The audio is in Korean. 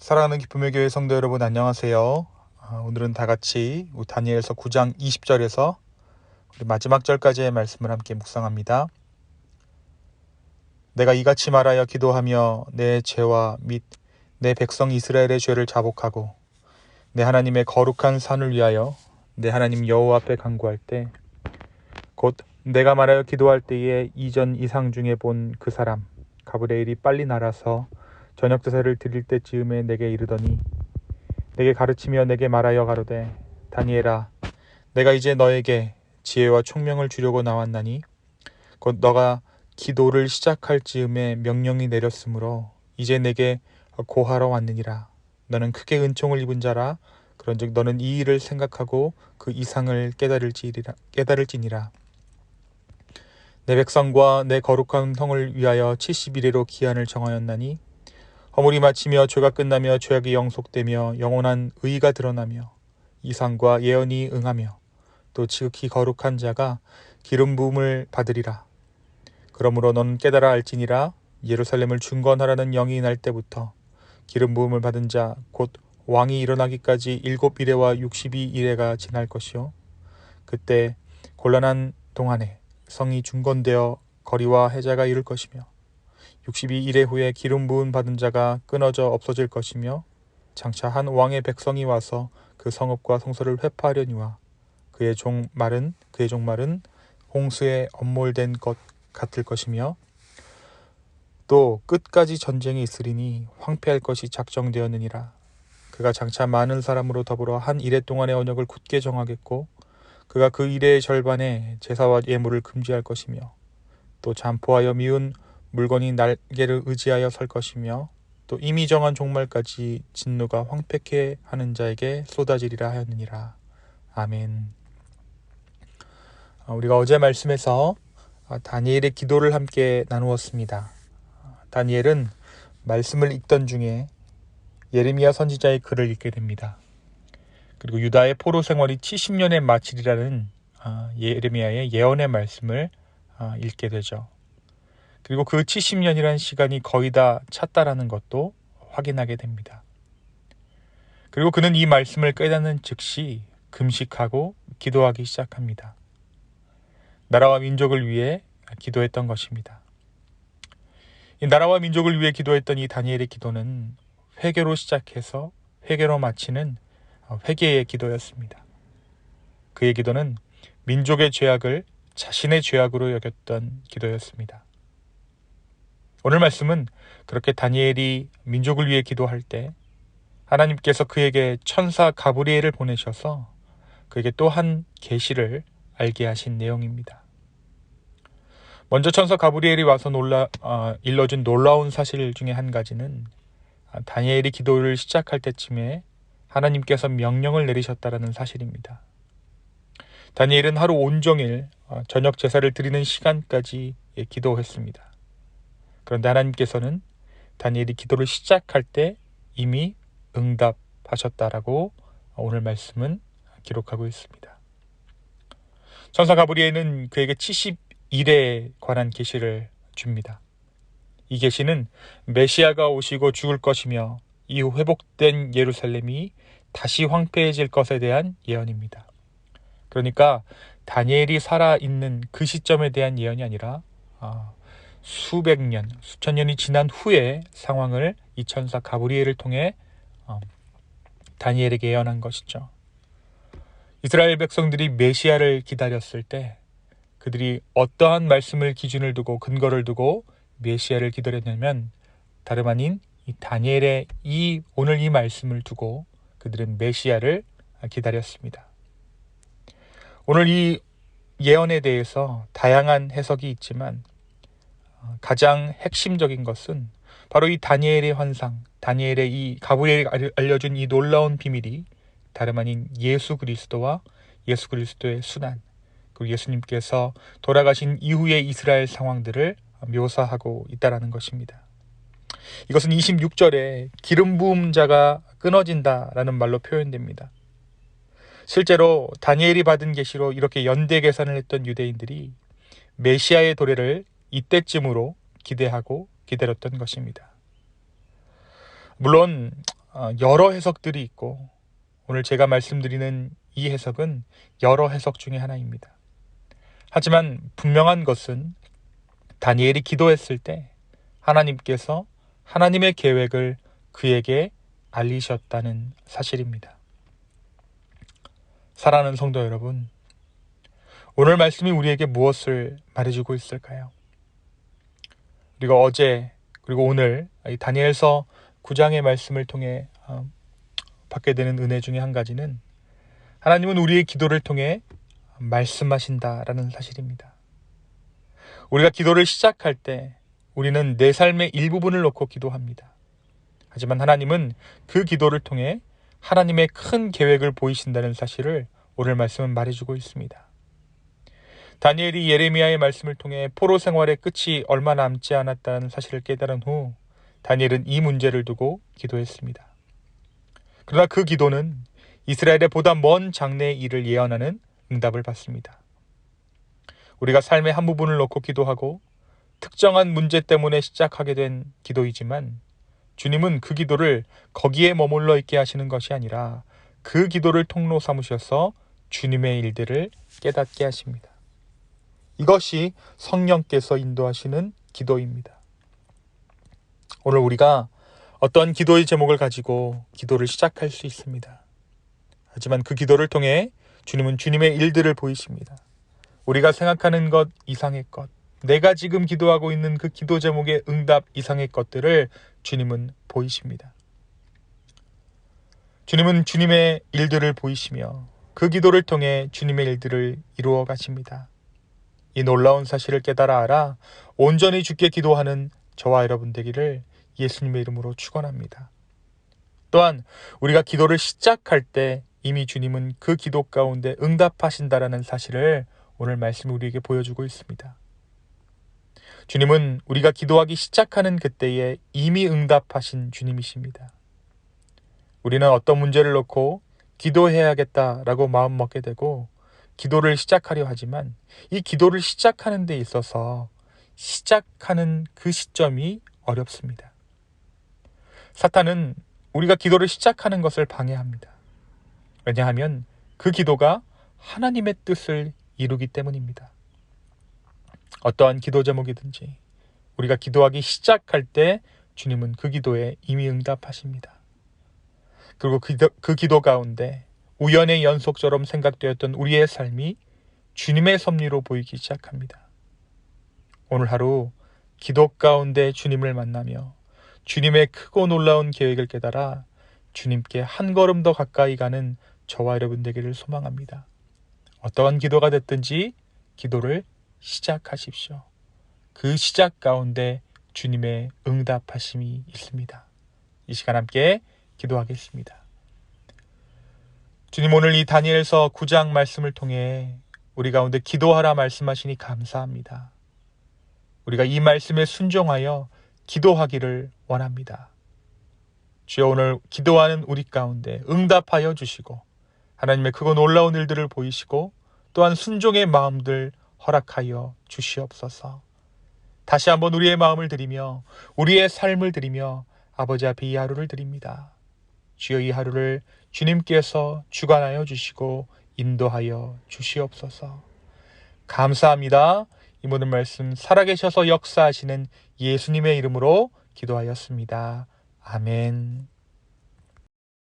사랑하는 기쁨의 교회 성도 여러분, 안녕하세요. 오늘은 다 같이 다니엘서 9장 20절에서 마지막 절까지의 말씀을 함께 묵상합니다. 내가 이같이 말하여 기도하며 내 죄와 및 내 백성 이스라엘의 죄를 자복하고 내 하나님의 거룩한 산을 위하여 내 하나님 여호와 앞에 간구할 때 곧 내가 말하여 기도할 때에 이전 이상 중에 본 그 사람 가브리엘이 빨리 날아서 저녁 제사를 드릴 때쯤에 내게 이르더니 내게 가르치며 내게 말하여 가로되 다니엘아, 내가 이제 너에게 지혜와 총명을 주려고 나왔나니 곧 너가 기도를 시작할 즈음에 명령이 내렸으므로 이제 내게 고하러 왔느니라. 너는 크게 은총을 입은 자라. 그런즉 너는 이 일을 생각하고 그 이상을 깨달을지니라. 내 백성과 내 거룩한 성을 위하여 70일에로 기한을 정하였나니 허물이 마치며 죄가 끝나며 죄악이 영속되며 영원한 의가 드러나며 이상과 예언이 응하며 또 지극히 거룩한 자가 기름 부음을 받으리라. 그러므로 너는 깨달아 알지니라. 예루살렘을 중건하라는 영이 날 때부터 기름 부음을 받은 자 곧 왕이 일어나기까지 7이레와 62이레가 지날 것이요 그때 곤란한 동안에 성이 중건되어 거리와 해자가 이룰 것이며 62일의 후에 기름 부음 받은 자가 끊어져 없어질 것이며 장차 한 왕의 백성이 와서 그 성읍과 성소를 회파하려니와 그의 종말은 홍수에 엄몰된 것 같을 것이며 또 끝까지 전쟁이 있으리니 황폐할 것이 작정되었느니라. 그가 장차 많은 사람으로 더불어 한 이레 동안의 언약을 굳게 정하겠고 그가 그 이레의 절반에 제사와 예물을 금지할 것이며 또 잠포하여 미운 물건이 날개를 의지하여 설 것이며 또 이미 정한 종말까지 진노가 황폐케 하는 자에게 쏟아지리라 하였느니라. 아멘. 우리가 어제 말씀에서 다니엘의 기도를 함께 나누었습니다. 다니엘은 말씀을 읽던 중에 예레미야 선지자의 글을 읽게 됩니다. 그리고 유다의 포로 생활이 70년에 마치리라는 예레미야의 예언의 말씀을 읽게 되죠. 그리고 그 70년이라는 시간이 거의 다 찼다라는 것도 확인하게 됩니다. 그리고 그는 이 말씀을 깨닫는 즉시 금식하고 기도하기 시작합니다. 나라와 민족을 위해 기도했던 것입니다. 이 나라와 민족을 위해 기도했던 이 다니엘의 기도는 회개로 시작해서 회개로 마치는 회개의 기도였습니다. 그의 기도는 민족의 죄악을 자신의 죄악으로 여겼던 기도였습니다. 오늘 말씀은 그렇게 다니엘이 민족을 위해 기도할 때 하나님께서 그에게 천사 가브리엘을 보내셔서 그에게 또 한 계시를 알게 하신 내용입니다. 먼저 천사 가브리엘이 와서 일러준 놀라운 사실 중에 한 가지는 다니엘이 기도를 시작할 때쯤에 하나님께서 명령을 내리셨다라는 사실입니다. 다니엘은 하루 온종일 저녁 제사를 드리는 시간까지 기도했습니다. 그런데 하나님께서는 다니엘이 기도를 시작할 때 이미 응답하셨다라고 오늘 말씀은 기록하고 있습니다. 천사 가브리엘은 그에게 70일에 관한 계시를 줍니다. 이 계시는 메시아가 오시고 죽을 것이며 이후 회복된 예루살렘이 다시 황폐해질 것에 대한 예언입니다. 그러니까 다니엘이 살아있는 그 시점에 대한 예언이 아니라 수백 년, 수천 년이 지난 후의 상황을 이 천사 가브리엘을 통해 다니엘에게 예언한 것이죠. 이스라엘 백성들이 메시아를 기다렸을 때 그들이 어떠한 말씀을 기준을 두고 근거를 두고 메시아를 기다렸냐면 다름 아닌 이 다니엘의 오늘 이 말씀을 두고 그들은 메시아를 기다렸습니다. 오늘 이 예언에 대해서 다양한 해석이 있지만 가장 핵심적인 것은 바로 이 다니엘의 환상, 다니엘의 이 가브리엘이 알려준 이 놀라운 비밀이 다름 아닌 예수 그리스도와 예수 그리스도의 순환, 그리고 예수님께서 돌아가신 이후의 이스라엘 상황들을 묘사하고 있다는 것입니다. 이것은 26절에 기름 부음 자가 끊어진다라는 말로 표현됩니다. 실제로 다니엘이 받은 계시로 이렇게 연대 계산을 했던 유대인들이 메시아의 도래를 이때쯤으로 기대하고 기다렸던 것입니다. 물론 여러 해석들이 있고 오늘 제가 말씀드리는 이 해석은 여러 해석 중에 하나입니다. 하지만 분명한 것은 다니엘이 기도했을 때 하나님께서 하나님의 계획을 그에게 알리셨다는 사실입니다. 사랑하는 성도 여러분, 오늘 말씀이 우리에게 무엇을 말해주고 있을까요? 우리가 어제 그리고 오늘 이 다니엘서 9장의 말씀을 통해 받게 되는 은혜 중에 한 가지는 하나님은 우리의 기도를 통해 말씀하신다라는 사실입니다. 우리가 기도를 시작할 때 우리는 내 삶의 일부분을 놓고 기도합니다. 하지만 하나님은 그 기도를 통해 하나님의 큰 계획을 보이신다는 사실을 오늘 말씀은 말해주고 있습니다. 다니엘이 예레미야의 말씀을 통해 포로 생활의 끝이 얼마 남지 않았다는 사실을 깨달은 후 다니엘은 이 문제를 두고 기도했습니다. 그러나 그 기도는 이스라엘의 보다 먼 장래의 일을 예언하는 응답을 받습니다. 우리가 삶의 한 부분을 놓고 기도하고 특정한 문제 때문에 시작하게 된 기도이지만 주님은 그 기도를 거기에 머물러 있게 하시는 것이 아니라 그 기도를 통로 삼으셔서 주님의 일들을 깨닫게 하십니다. 이것이 성령께서 인도하시는 기도입니다. 오늘 우리가 어떤 기도의 제목을 가지고 기도를 시작할 수 있습니다. 하지만 그 기도를 통해 주님은 주님의 일들을 보이십니다. 우리가 생각하는 것 이상의 것, 내가 지금 기도하고 있는 그 기도 제목의 응답 이상의 것들을 주님은 보이십니다. 주님은 주님의 일들을 보이시며 그 기도를 통해 주님의 일들을 이루어 가십니다. 이 놀라운 사실을 깨달아 알아 온전히 주께 기도하는 저와 여러분 되기를 예수님의 이름으로 축원합니다. 또한 우리가 기도를 시작할 때 이미 주님은 그 기도 가운데 응답하신다라는 사실을 오늘 말씀이 우리에게 보여주고 있습니다. 주님은 우리가 기도하기 시작하는 그때에 이미 응답하신 주님이십니다. 우리는 어떤 문제를 놓고 기도해야겠다라고 마음 먹게 되고 기도를 시작하려 하지만 이 기도를 시작하는 데 있어서 시작하는 그 시점이 어렵습니다. 사탄은 우리가 기도를 시작하는 것을 방해합니다. 왜냐하면 그 기도가 하나님의 뜻을 이루기 때문입니다. 어떠한 기도 제목이든지 우리가 기도하기 시작할 때 주님은 그 기도에 이미 응답하십니다. 그리고 그 기도 가운데 우연의 연속처럼 생각되었던 우리의 삶이 주님의 섭리로 보이기 시작합니다. 오늘 하루 기도 가운데 주님을 만나며 주님의 크고 놀라운 계획을 깨달아 주님께 한 걸음 더 가까이 가는 저와 여러분 되기를 소망합니다. 어떠한 기도가 됐든지 기도를 시작하십시오. 그 시작 가운데 주님의 응답하심이 있습니다. 이 시간 함께 기도하겠습니다. 주님, 오늘 이 다니엘서 9장 말씀을 통해 우리 가운데 기도하라 말씀하시니 감사합니다. 우리가 이 말씀에 순종하여 기도하기를 원합니다. 주여, 오늘 기도하는 우리 가운데 응답하여 주시고 하나님의 크고 놀라운 일들을 보이시고 또한 순종의 마음들 허락하여 주시옵소서. 다시 한번 우리의 마음을 드리며 우리의 삶을 드리며 아버지 앞에 이 하루를 드립니다. 주여, 이 하루를 주님께서 주관하여 주시고 인도하여 주시옵소서. 감사합니다. 이 모든 말씀 살아계셔서 역사하시는 예수님의 이름으로 기도하였습니다. 아멘.